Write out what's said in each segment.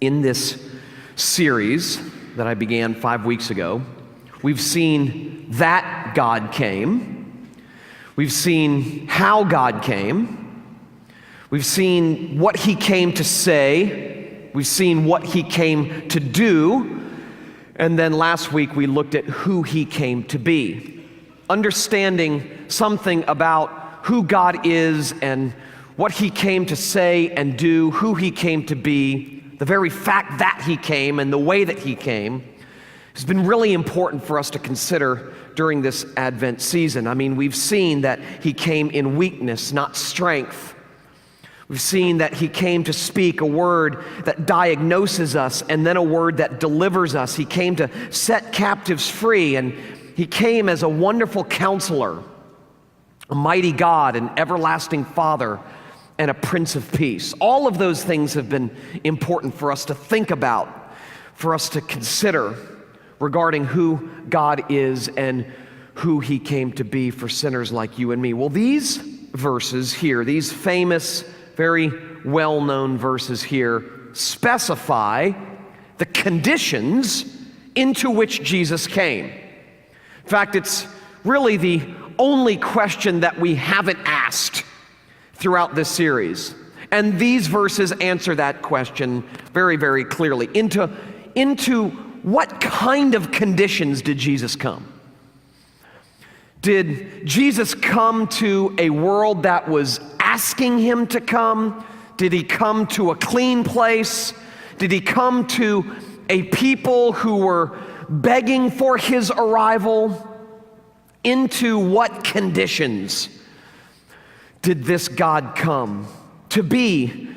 In this series that I began 5 weeks ago, we've seen that God came. We've seen how God came. We've seen what he came to say. We've seen what he came to do. And then last week we looked at who he came to be. Understanding something about who God is and what he came to say and do, who he came to be, the very fact that he came and the way that he came has been really important for us to consider during this Advent season. I mean, we've seen that he came in weakness, not strength. We've seen that he came to speak a word that diagnoses us and then a word that delivers us. He came to set captives free, and he came as a wonderful counselor, a mighty God, an everlasting Father, and a Prince of Peace. All of those things have been important for us to think about, for us to consider regarding who God is and who he came to be for sinners like you and me. Well, these verses here, these famous, very well-known verses here, specify the conditions into which Jesus came. In fact, it's really the only question that we haven't asked throughout this series. And these verses answer that question very, very clearly. Into what kind of conditions did Jesus come? Did Jesus come to a world that was asking him to come? Did he come to a clean place? Did he come to a people who were begging for his arrival? Into what conditions did this God come? To be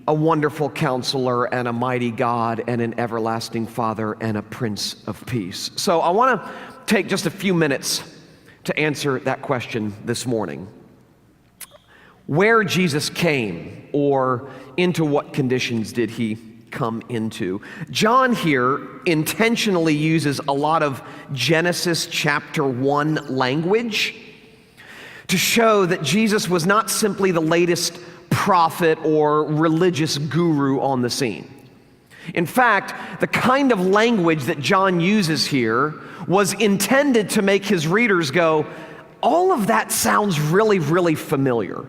a wonderful counselor and a mighty God and an everlasting Father and a Prince of Peace. So I want to take just a few minutes to answer that question this morning. Where Jesus came, or into what conditions did he come into? John here intentionally uses a lot of Genesis chapter 1 language to show that Jesus was not simply the latest prophet or religious guru on the scene. In fact, the kind of language that John uses here was intended to make his readers go, all of that sounds really, really familiar.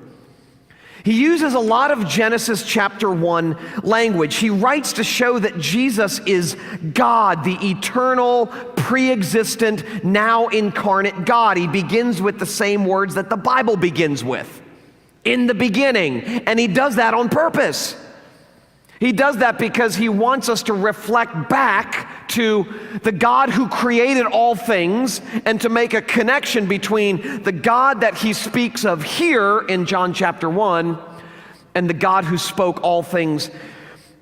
He uses a lot of Genesis chapter 1 language. He writes to show that Jesus is God, the eternal, pre-existent, now incarnate God. He begins with the same words that the Bible begins with, in the beginning, and he does that on purpose. He does that because he wants us to reflect back to the God who created all things and to make a connection between the God that he speaks of here in John chapter 1 and the God who spoke all things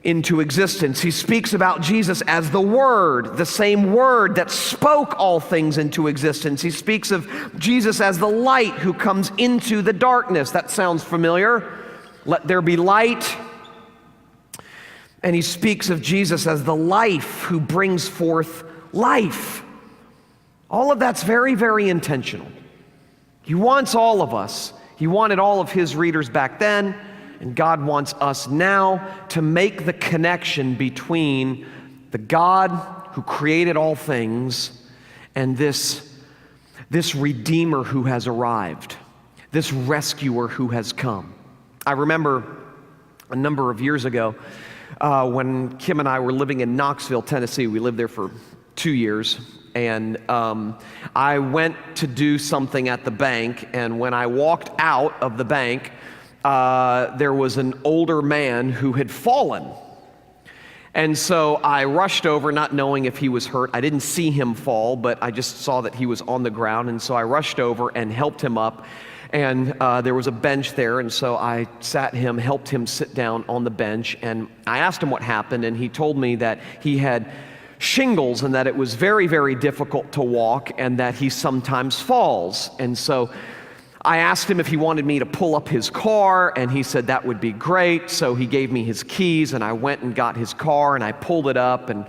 into existence. He speaks about Jesus as the Word, the same Word that spoke all things into existence. He speaks of Jesus as the light who comes into the darkness. That sounds familiar. Let there be light. And he speaks of Jesus as the life who brings forth life. All of that's very, very intentional. He wants all of us. He wanted all of his readers back then, and God wants us now to make the connection between the God who created all things and this Redeemer who has arrived, this rescuer who has come. I remember a number of years ago, when Kim and I were living in Knoxville, Tennessee. We lived there for 2 years, and I went to do something at the bank, and when I walked out of the bank, there was an older man who had fallen. And so I rushed over, not knowing if he was hurt. I didn't see him fall, but I just saw that he was on the ground, and so I rushed over and helped him up. And there was a bench there, and so I helped him sit down on the bench, and I asked him what happened, and he told me that he had shingles and that it was very, very difficult to walk and that he sometimes falls. And so I asked him if he wanted me to pull up his car, and he said that would be great. So he gave me his keys, and I went and got his car, and I pulled it up, and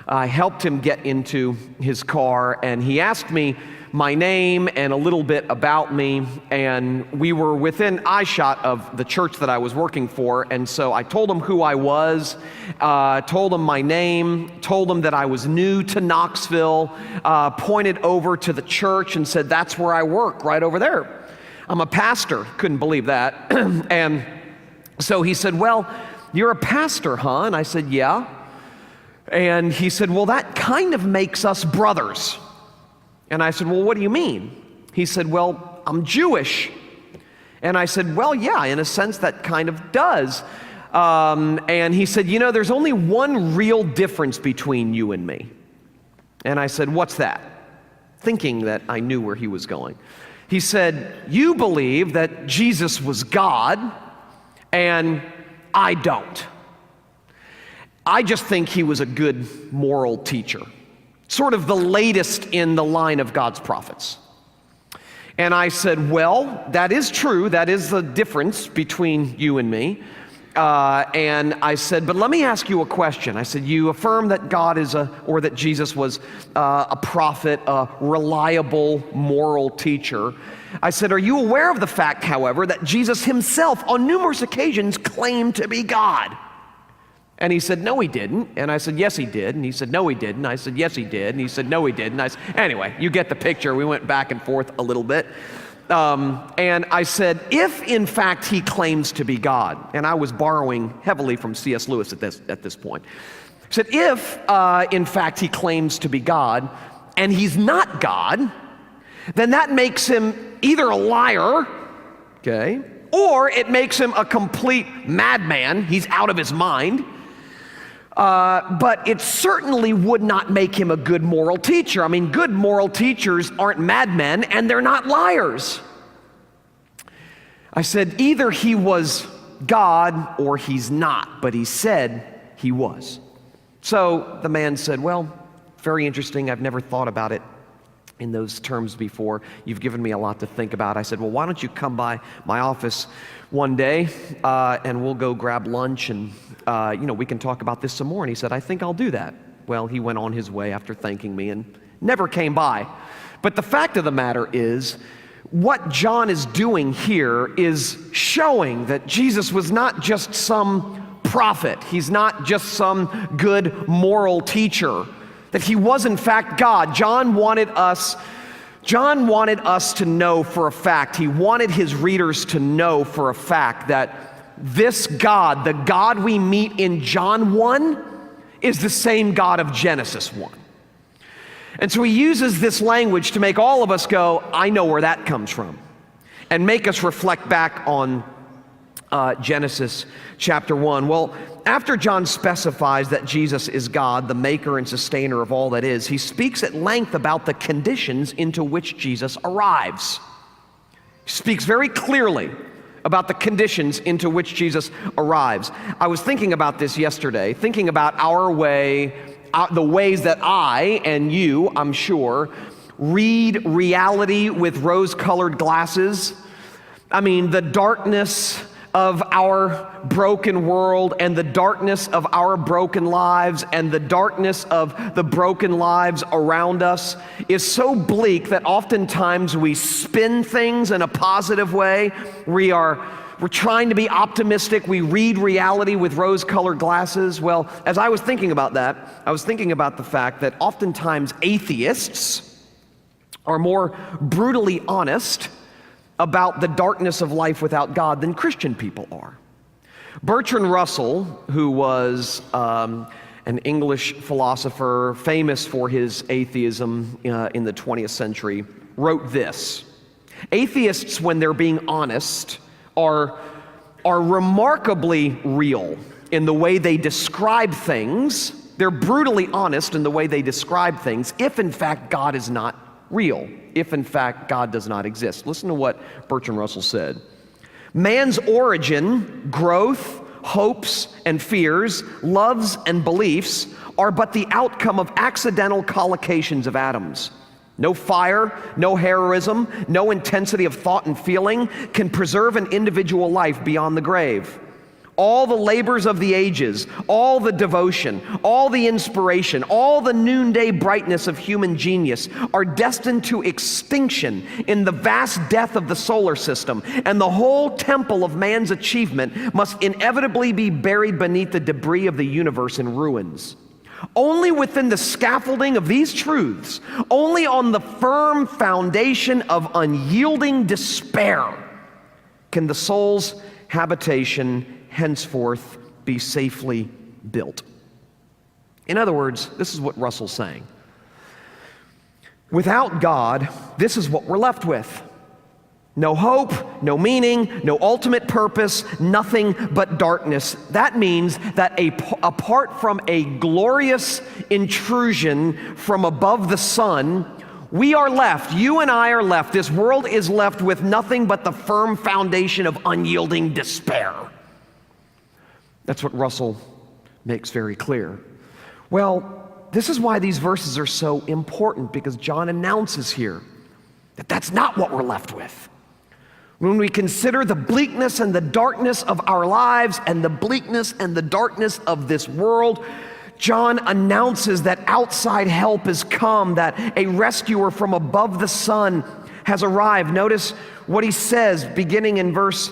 I helped him get into his car, and he asked me my name and a little bit about me, and we were within eyeshot of the church that I was working for, and so I told them who I was, told them my name, told them that I was new to Knoxville, pointed over to the church and said, that's where I work, right over there. I'm a pastor. Couldn't believe that. And so he said, well, you're a pastor, huh? And I said, yeah. And he said, well, that kind of makes us brothers. And I said, well, what do you mean? He said, well, I'm Jewish. And I said, well, yeah, in a sense that kind of does. And he said, you know, there's only one real difference between you and me. And I said, what's that? Thinking that I knew where he was going. He said, you believe that Jesus was God, and I don't. I just think he was a good moral teacher, sort of the latest in the line of God's prophets. And I said, well, that is true. That is the difference between you and me. And I said, but let me ask you a question. I said, you affirm that God is or that Jesus was a prophet, a reliable moral teacher. I said, are you aware of the fact, however, that Jesus himself on numerous occasions claimed to be God? And he said, no, he didn't. And I said, yes, he did. And he said, no, he didn't. I said, yes, he did. And he said, no, he didn't. Anyway, you get the picture. We went back and forth a little bit. And I said, if in fact he claims to be God, and I was borrowing heavily from C.S. Lewis at this point. I said, if in fact he claims to be God, and he's not God, then that makes him either a liar, okay, or it makes him a complete madman. He's out of his mind. But it certainly would not make him a good moral teacher. I mean, good moral teachers aren't madmen, and they're not liars. I said, either he was God or he's not, but he said he was. So the man said, well, very interesting. I've never thought about it in those terms before. You've given me a lot to think about. I said, well, why don't you come by my office one day and we'll go grab lunch and we can talk about this some more. And he said, I think I'll do that. Well, he went on his way after thanking me and never came by. But the fact of the matter is, what John is doing here is showing that Jesus was not just some prophet. He's not just some good moral teacher. That he was in fact God. John wanted us to know for a fact, he wanted his readers to know for a fact that this God, the God we meet in John 1, is the same God of Genesis 1. And so he uses this language to make all of us go, I know where that comes from, and make us reflect back on Genesis chapter 1. Well, after John specifies that Jesus is God, the maker and sustainer of all that is, he speaks at length about the conditions into which Jesus arrives. He speaks very clearly about the conditions into which Jesus arrives. I was thinking about this yesterday, thinking about our way, the ways that I and you, I'm sure, read reality with rose-colored glasses. I mean, the darkness of our broken world and the darkness of our broken lives and the darkness of the broken lives around us is so bleak that oftentimes we spin things in a positive way. We're trying to be optimistic. We read reality with rose-colored glasses. Well, as I was thinking about that, I was thinking about the fact that oftentimes atheists are more brutally honest about the darkness of life without God than Christian people are. Bertrand Russell, who was an English philosopher famous for his atheism in the 20th century, wrote this: atheists, when they're being honest, are remarkably real in the way they describe things. They're brutally honest in the way they describe things, if in fact God is not real, if in fact God does not exist. Listen to what Bertrand Russell said. Man's origin, growth, hopes and fears, loves and beliefs are but the outcome of accidental collocations of atoms. No fire, no heroism, no intensity of thought and feeling can preserve an individual life beyond the grave. all the labors of the ages, all the devotion, all the inspiration, all the noonday brightness of human genius are destined to extinction in the vast death of the solar system, and the whole temple of man's achievement must inevitably be buried beneath the debris of the universe in ruins. Only within the scaffolding of these truths, only on the firm foundation of unyielding despair, can the soul's habitation henceforth be safely built. In other words, this is what Russell's saying. Without God, this is what we're left with. No hope, no meaning, no ultimate purpose, nothing but darkness. That means that apart from a glorious intrusion from above the sun, we are left, you and I are left, this world is left with nothing but the firm foundation of unyielding despair. That's what Russell makes very clear. Well, this is why these verses are so important, because John announces here that that's not what we're left with. When we consider the bleakness and the darkness of our lives and the bleakness and the darkness of this world, John announces that outside help has come, that a rescuer from above the sun has arrived. Notice what he says beginning in verse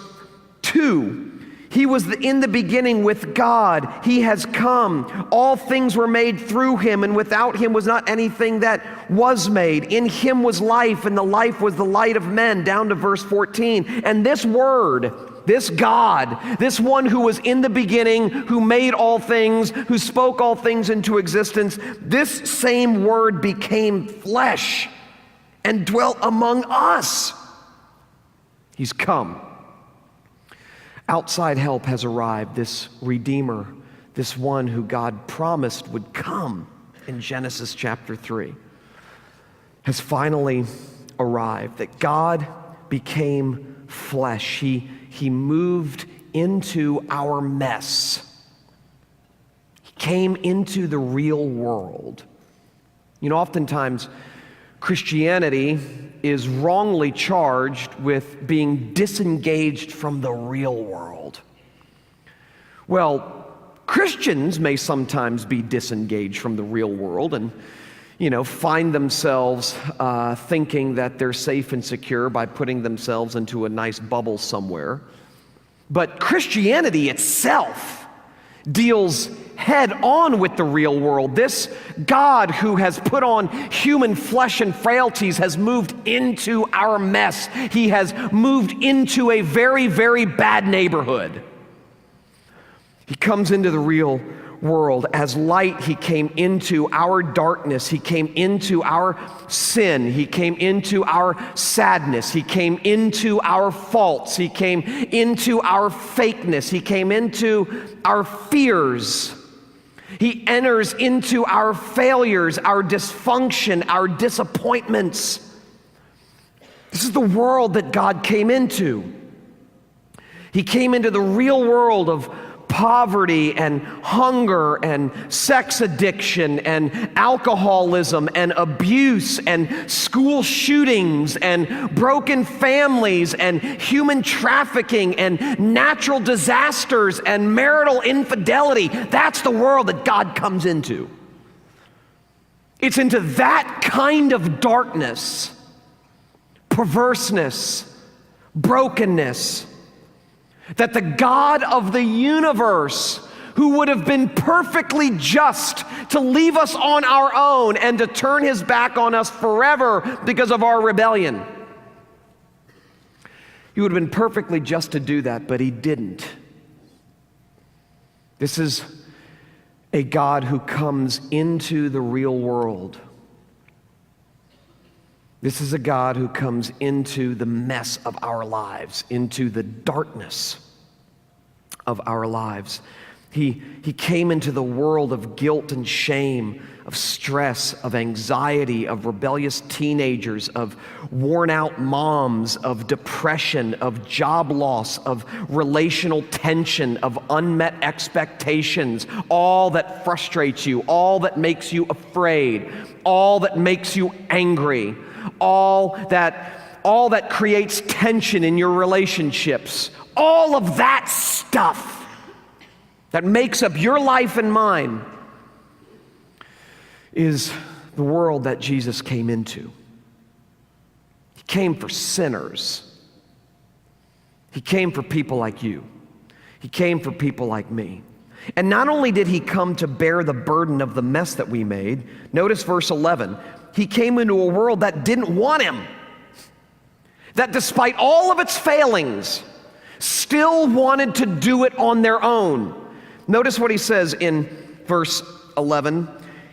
2. He was in the beginning with God. He has come. All things were made through him, and without him was not anything that was made. In him was life, and the life was the light of men, down to verse 14. And this word, this God, this one who was in the beginning, who made all things, who spoke all things into existence, this same word became flesh and dwelt among us. He's come. Outside help has arrived. This Redeemer, this one who God promised would come in Genesis chapter 3, has finally arrived. That God became flesh. He moved into our mess. He came into the real world. You know, oftentimes Christianity is wrongly charged with being disengaged from the real world. Well, Christians may sometimes be disengaged from the real world and, find themselves thinking that they're safe and secure by putting themselves into a nice bubble somewhere. But Christianity itself deals head on with the real world. This God who has put on human flesh and frailties has moved into our mess. He has moved into a very, very bad neighborhood. He comes into the real world. As light, he came into our darkness. He came into our sin. He came into our sadness. He came into our faults. He came into our fakeness. He came into our fears. He enters into our failures, our dysfunction, our disappointments. This is the world that God came into. He came into the real world of poverty and hunger and sex addiction and alcoholism and abuse and school shootings and broken families and human trafficking and natural disasters and marital infidelity. That's the world that God comes into. It's into that kind of darkness, perverseness, brokenness, that the God of the universe, who would have been perfectly just to leave us on our own and to turn his back on us forever because of our rebellion, he would have been perfectly just to do that, but he didn't. This is a God who comes into the real world. This is a God who comes into the mess of our lives, into the darkness of our lives. He came into the world of guilt and shame, of stress, of anxiety, of rebellious teenagers, of worn-out moms, of depression, of job loss, of relational tension, of unmet expectations, all that frustrates you, all that makes you afraid, all that makes you angry, all that creates tension in your relationships. All of that stuff that makes up your life and mine, is the world that Jesus came into. He came for sinners. He came for people like you. He came for people like me. And not only did he come to bear the burden of the mess that we made, notice verse 11, he came into a world that didn't want him, that despite all of its failings, still wanted to do it on their own. Notice what he says in verse 11.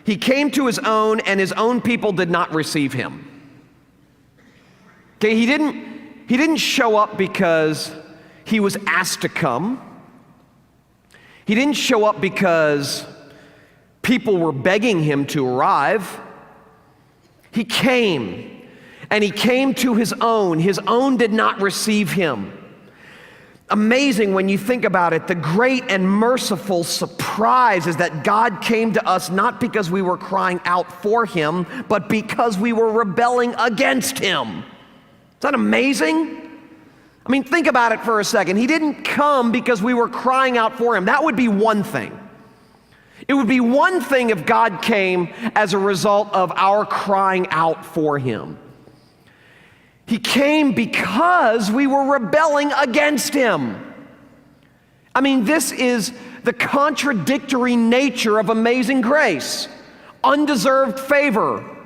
He came to his own, and his own people did not receive him. Okay, he didn't show up because he was asked to come. He didn't show up because people were begging him to arrive. He came, and he came to his own. His own did not receive him. Amazing when you think about it. The great and merciful surprise is that God came to us not because we were crying out for him, but because we were rebelling against him. Is that amazing? I mean, think about it for a second. He didn't come because we were crying out for him. That would be one thing. It would be one thing if God came as a result of our crying out for him. He came because we were rebelling against him. I mean, this is the contradictory nature of amazing grace. Undeserved favor.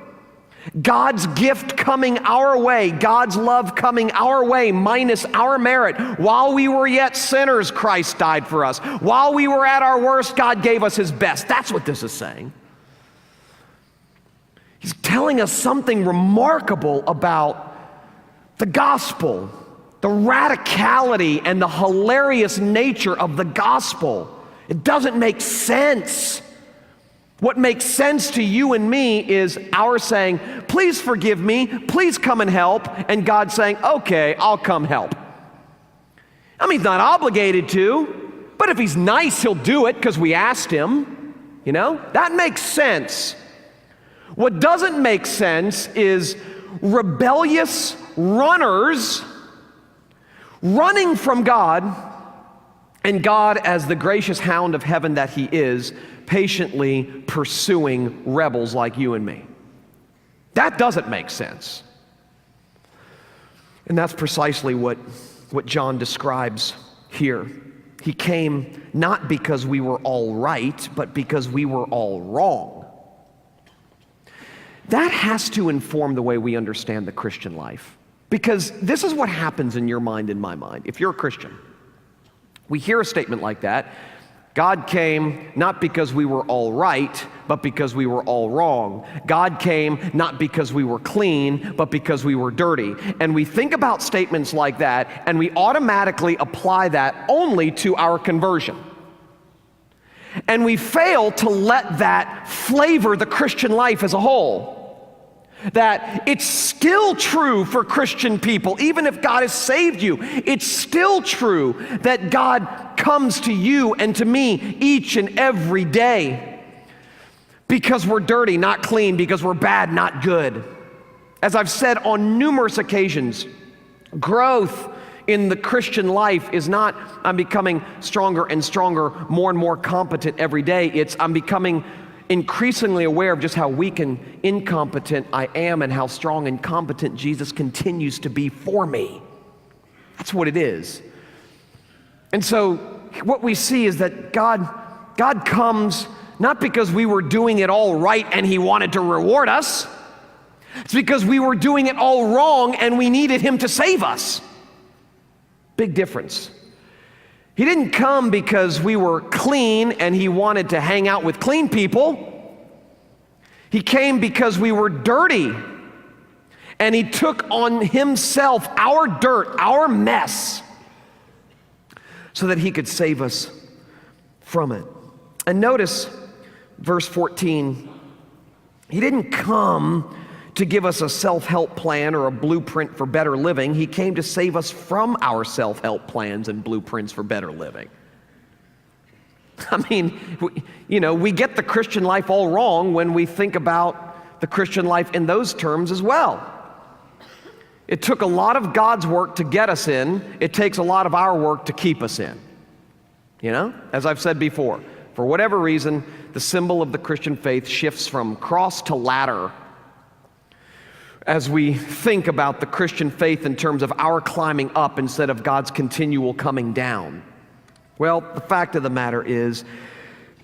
God's gift coming our way, God's love coming our way, minus our merit. While we were yet sinners, Christ died for us. While we were at our worst, God gave us his best. That's what this is saying. He's telling us something remarkable about the gospel, the radicality and the hilarious nature of the gospel. It doesn't make sense. What makes sense to you and me is our saying, please forgive me, please come and help, and God saying, okay, I'll come help. I mean, he's not obligated to, but if he's nice, he'll do it because we asked him, you know? That makes sense. What doesn't make sense is rebellious runners running from God, and God, as the gracious hound of heaven that he is, patiently pursuing rebels like you and me. That doesn't make sense. And that's precisely what John describes here. He came not because we were all right, but because we were all wrong. That has to inform the way we understand the Christian life. Because this is what happens in your mind and my mind. If you're a Christian, we hear a statement like that. God came not because we were all right, but because we were all wrong. God came not because we were clean, but because we were dirty. And we think about statements like that, and we automatically apply that only to our conversion. And we fail to let that flavor the Christian life as a whole. That it's still true for Christian people, even if God has saved you, it's still true that God comes to you and to me each and every day because we're dirty, not clean, because we're bad, not good. As I've said on numerous occasions, growth in the Christian life is not I'm becoming stronger and stronger, more and more competent every day. It's I'm becoming increasingly aware of just how weak and incompetent I am and how strong and competent Jesus continues to be for me. That's what it is. And so what we see is that God comes not because we were doing it all right and he wanted to reward us. It's because we were doing it all wrong and we needed him to save us. Big difference. He didn't come because we were clean and he wanted to hang out with clean people. He came because we were dirty and he took on himself our dirt, our mess, so that he could save us from it. And notice verse 14, he didn't come to give us a self-help plan or a blueprint for better living. He came to save us from our self-help plans and blueprints for better living. I mean, we get the Christian life all wrong when we think about the Christian life in those terms as well. It took a lot of God's work to get us in. It takes a lot of our work to keep us in. You know, as I've said before, for whatever reason, the symbol of the Christian faith shifts from cross to ladder as we think about the Christian faith in terms of our climbing up instead of God's continual coming down. Well, the fact of the matter is,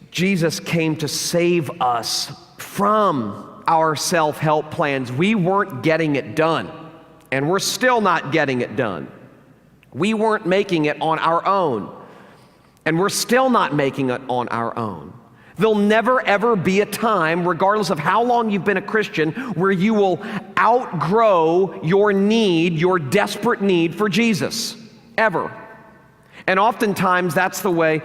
Jesus came to save us from our self-help plans. We weren't getting it done, and we're still not getting it done. We weren't making it on our own, and we're still not making it on our own. There'll never, ever be a time, regardless of how long you've been a Christian, where you will outgrow your need, your desperate need for Jesus, ever. And oftentimes, that's the way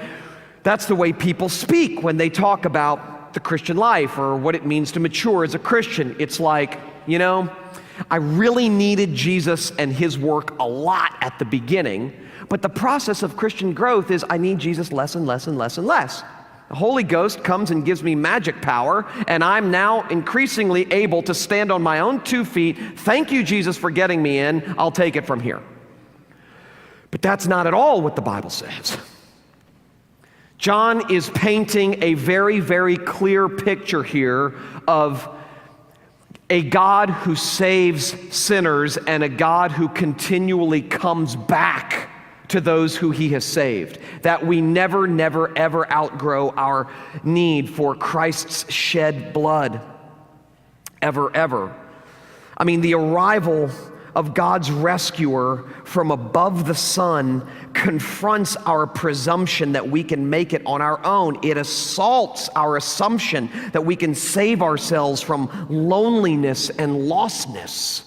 people speak when they talk about the Christian life or what it means to mature as a Christian. It's like, you know, I really needed Jesus and his work a lot at the beginning, but the process of Christian growth is I need Jesus less and less and less and less. The Holy Ghost comes and gives me magic power, and I'm now increasingly able to stand on my own 2 feet. Thank you, Jesus, for getting me in. I'll take it from here. But that's not at all what the Bible says. John is painting a very, very clear picture here of a God who saves sinners and a God who continually comes back to those who he has saved. That we never, never, ever outgrow our need for Christ's shed blood. Ever, ever. I mean, the arrival of God's rescuer from above the sun confronts our presumption that we can make it on our own. It assaults our assumption that we can save ourselves from loneliness and lostness.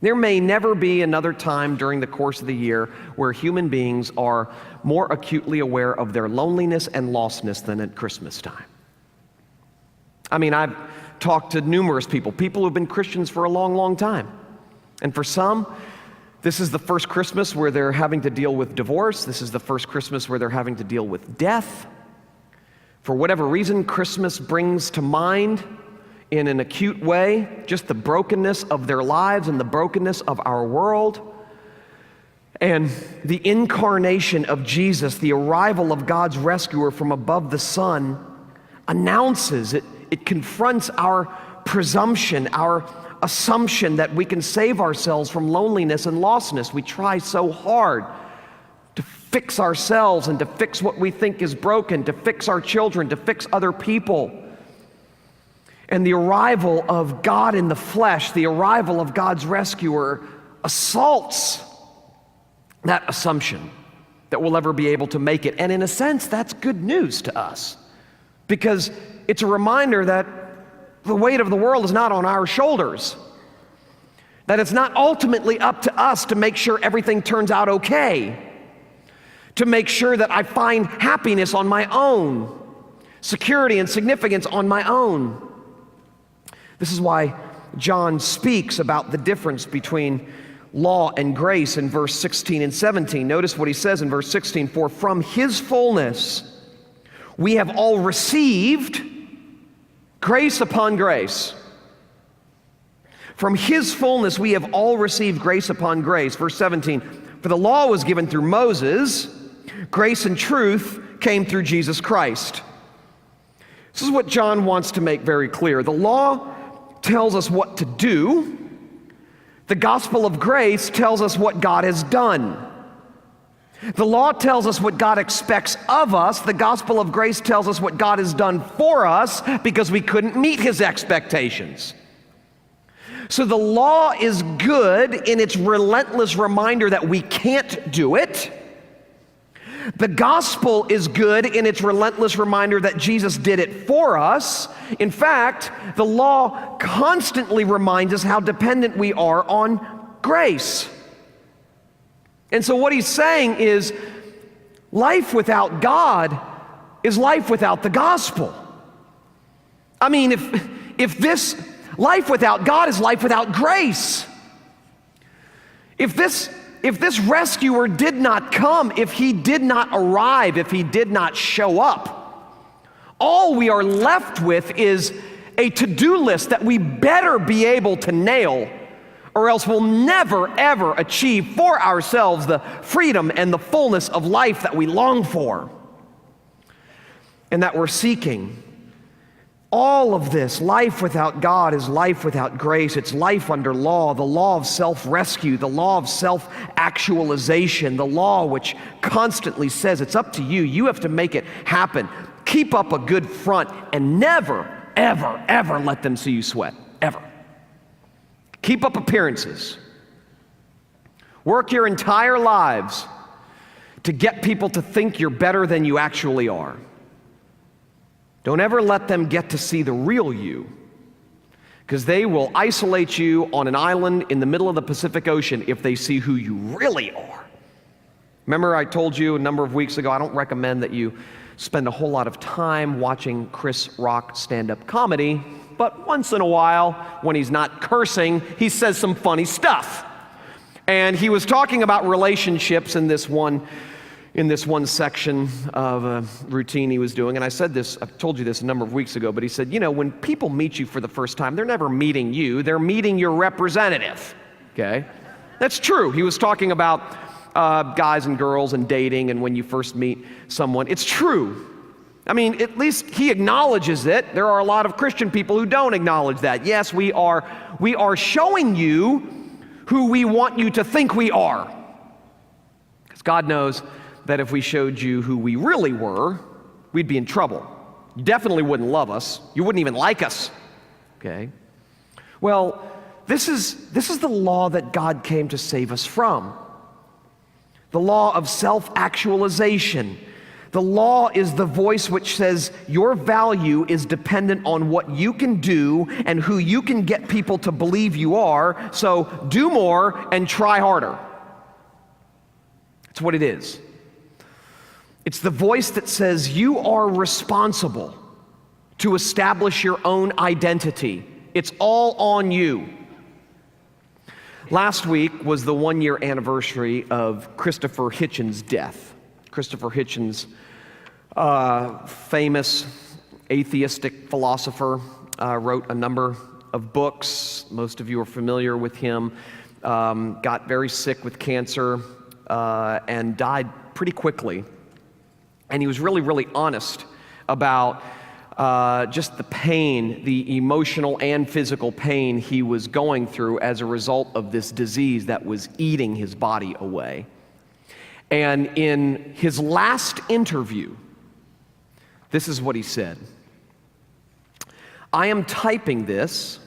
There may never be another time during the course of the year where human beings are more acutely aware of their loneliness and lostness than at Christmas time. I mean, I've talked to numerous people who've been Christians for a long, long time. And for some, this is the first Christmas where they're having to deal with divorce. This is the first Christmas where they're having to deal with death. For whatever reason, Christmas brings to mind in an acute way just the brokenness of their lives and the brokenness of our world. And the incarnation of Jesus, the arrival of God's rescuer from above the sun, announces it. It confronts our presumption, our assumption that we can save ourselves from loneliness and lostness. We try so hard to fix ourselves and to fix what we think is broken, to fix our children, to fix other people. And the arrival of God in the flesh, the arrival of God's rescuer, assaults that assumption that we'll ever be able to make it. And in a sense, that's good news to us, because it's a reminder that the weight of the world is not on our shoulders, that it's not ultimately up to us to make sure everything turns out okay, to make sure that I find happiness on my own, security and significance on my own. This is why John speaks about the difference between law and grace in verse 16 and 17. Notice what he says in verse 16, "For from his fullness we have all received grace upon grace." From his fullness we have all received grace upon grace. Verse 17, "For the law was given through Moses, grace and truth came through Jesus Christ." This is what John wants to make very clear. The law tells us what to do. The gospel of grace tells us what God has done. The law tells us what God expects of us. The gospel of grace tells us what God has done for us because we couldn't meet his expectations. So the law is good in its relentless reminder that we can't do it. The gospel is good in its relentless reminder that Jesus did it for us. In fact, the law constantly reminds us how dependent we are on grace. And so what he's saying is, life without God is life without the gospel. I mean, if this life without God is life without grace. If this rescuer did not come, if he did not arrive, if he did not show up, all we are left with is a to-do list that we better be able to nail or else we'll never, ever achieve for ourselves the freedom and the fullness of life that we long for and that we're seeking. All of this, life without God is life without grace. It's life under law, the law of self-rescue, the law of self-actualization, the law which constantly says it's up to you. You have to make it happen. Keep up a good front and never, ever, ever let them see you sweat, ever. Keep up appearances. Work your entire lives to get people to think you're better than you actually are. Don't ever let them get to see the real you, because they will isolate you on an island in the middle of the Pacific Ocean if they see who you really are. Remember I told you a number of weeks ago, I don't recommend that you spend a whole lot of time watching Chris Rock stand-up comedy, but once in a while, when he's not cursing, he says some funny stuff. And he was talking about relationships in this one section of a routine he was doing. And I said this, I've told you this a number of weeks ago, but he said, when people meet you for the first time, they're never meeting you, they're meeting your representative, okay? That's true. He was talking about guys and girls and dating and when you first meet someone. It's true. I mean, at least he acknowledges it. There are a lot of Christian people who don't acknowledge that. Yes, we are showing you who we want you to think we are. Because God knows that if we showed you who we really were, we'd be in trouble. You definitely wouldn't love us. You wouldn't even like us, okay? Well, this is the law that God came to save us from. The law of self-actualization. The law is the voice which says your value is dependent on what you can do and who you can get people to believe you are, so do more and try harder. That's what it is. It's the voice that says you are responsible to establish your own identity. It's all on you. Last week was the 1-year anniversary of Christopher Hitchens' death. Christopher Hitchens, famous atheistic philosopher, wrote a number of books. Most of you are familiar with him. Got very sick with cancer and died pretty quickly. And he was really, really honest about just the pain, the emotional and physical pain he was going through as a result of this disease that was eating his body away. And in his last interview, this is what he said. I am typing this,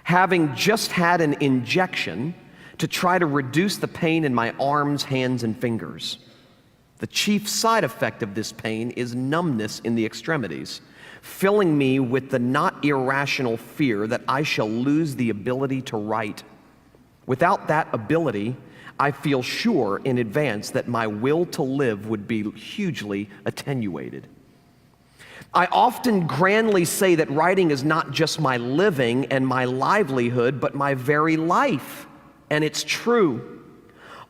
having just had an injection to try to reduce the pain in my arms, hands, and fingers. The chief side effect of this pain is numbness in the extremities, filling me with the not irrational fear that I shall lose the ability to write. Without that ability, I feel sure in advance that my will to live would be hugely attenuated. I often grandly say that writing is not just my living and my livelihood, but my very life. And it's true.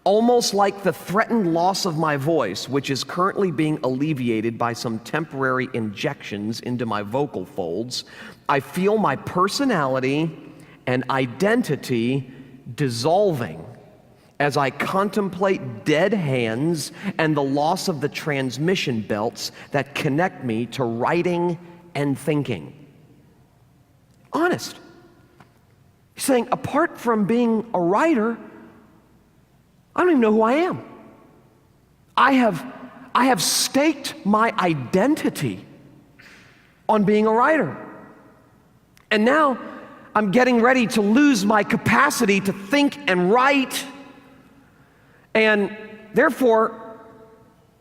Almost like the threatened loss of my voice, which is currently being alleviated by some temporary injections into my vocal folds, I feel my personality and identity dissolving as I contemplate dead hands and the loss of the transmission belts that connect me to writing and thinking. Honest. He's saying, apart from being a writer, I don't even know who I am. I have staked my identity on being a writer. And now I'm getting ready to lose my capacity to think and write. And therefore,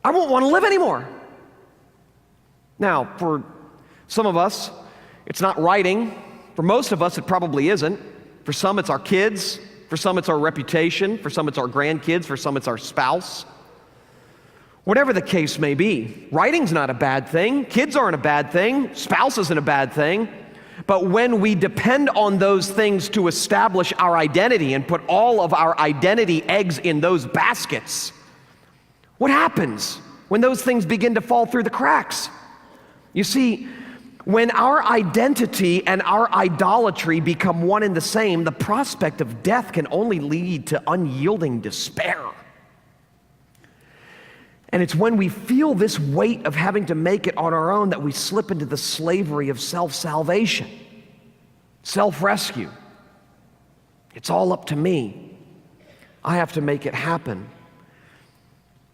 I won't want to live anymore. Now, for some of us, it's not writing. For most of us, it probably isn't. For some, it's our kids. For some, it's our reputation. For some, it's our grandkids. For some, it's our spouse. Whatever the case may be, writing's not a bad thing. Kids aren't a bad thing. Spouse isn't a bad thing. But when we depend on those things to establish our identity and put all of our identity eggs in those baskets, what happens when those things begin to fall through the cracks? You see, When our identity and our idolatry become one and the same, the prospect of death can only lead to unyielding despair. And it's when we feel this weight of having to make it on our own that we slip into the slavery of self-salvation, self-rescue. It's all up to me. I have to make it happen.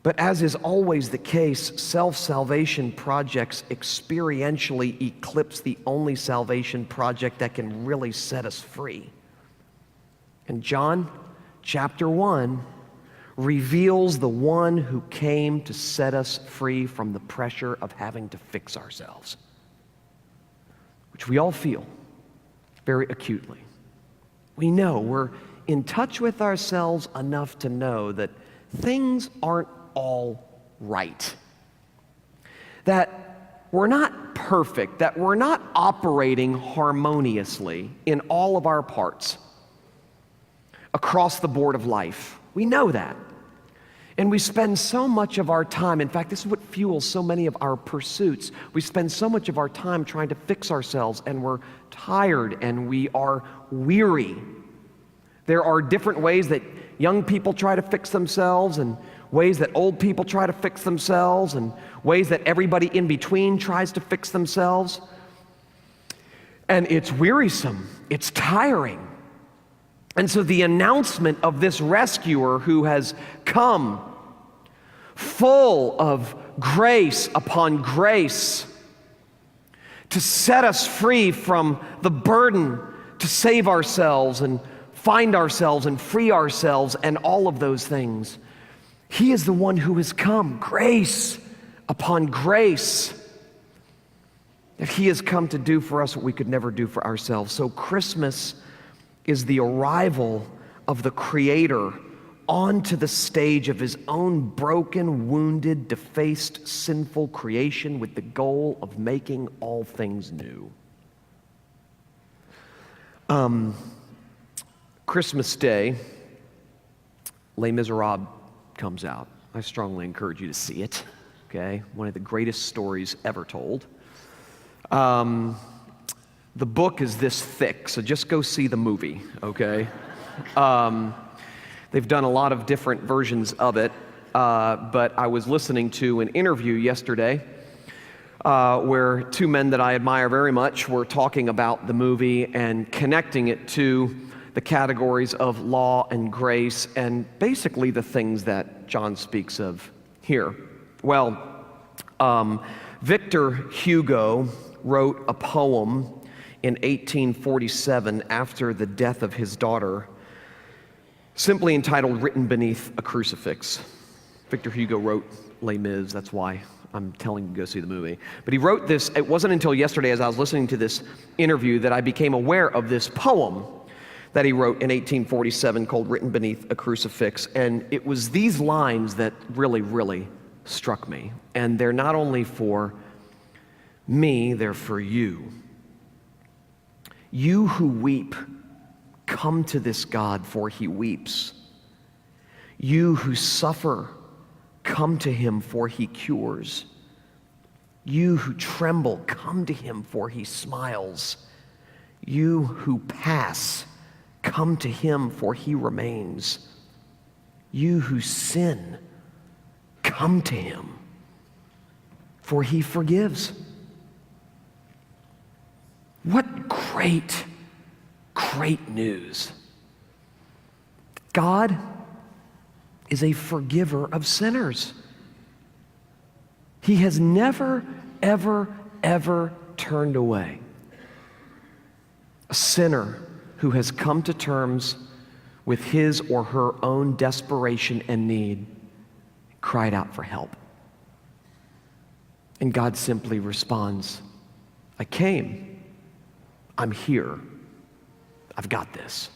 But as is always the case, self-salvation projects experientially eclipse the only salvation project that can really set us free. And John chapter 1 reveals the one who came to set us free from the pressure of having to fix ourselves, which we all feel very acutely. We know, we're in touch with ourselves enough to know that things aren't all right. That we're not perfect, that we're not operating harmoniously in all of our parts across the board of life. We know that. And we spend so much of our time, in fact, this is what fuels so many of our pursuits. We spend so much of our time trying to fix ourselves, and we're tired and we are weary. There are different ways that young people try to fix themselves, and ways that old people try to fix themselves, and ways that everybody in between tries to fix themselves. And it's wearisome, it's tiring. And so the announcement of this rescuer who has come full of grace upon grace to set us free from the burden to save ourselves and find ourselves and free ourselves and all of those things. He is the one who has come, grace upon grace, that He has come to do for us what we could never do for ourselves. So Christmas is the arrival of the Creator onto the stage of His own broken, wounded, defaced, sinful creation with the goal of making all things new. Christmas Day, Les Miserables comes out. I strongly encourage you to see it, okay? One of the greatest stories ever told. The book is this thick, so just go see the movie, okay? They've done a lot of different versions of it, but I was listening to an interview yesterday where two men that I admire very much were talking about the movie and connecting it to the categories of law and grace and basically the things that John speaks of here. Well, Victor Hugo wrote a poem in 1847 after the death of his daughter, simply entitled Written Beneath a Crucifix. Victor Hugo wrote Les Mis, that's why I'm telling you to go see the movie. But he wrote this, it wasn't until yesterday as I was listening to this interview that I became aware of this poem that he wrote in 1847 called Written Beneath a Crucifix. And it was these lines that really, really struck me. And they're not only for me, they're for you. You who weep, come to this God, for He weeps. You who suffer, come to Him, for He cures. You who tremble, come to Him, for He smiles. You who pass, come to Him, for He remains. You who sin, come to Him, for He forgives. What great, great news. God is a forgiver of sinners. He has never, ever, ever turned away a sinner who has come to terms with his or her own desperation and need, cried out for help. And God simply responds, I came. I'm here. I've got this.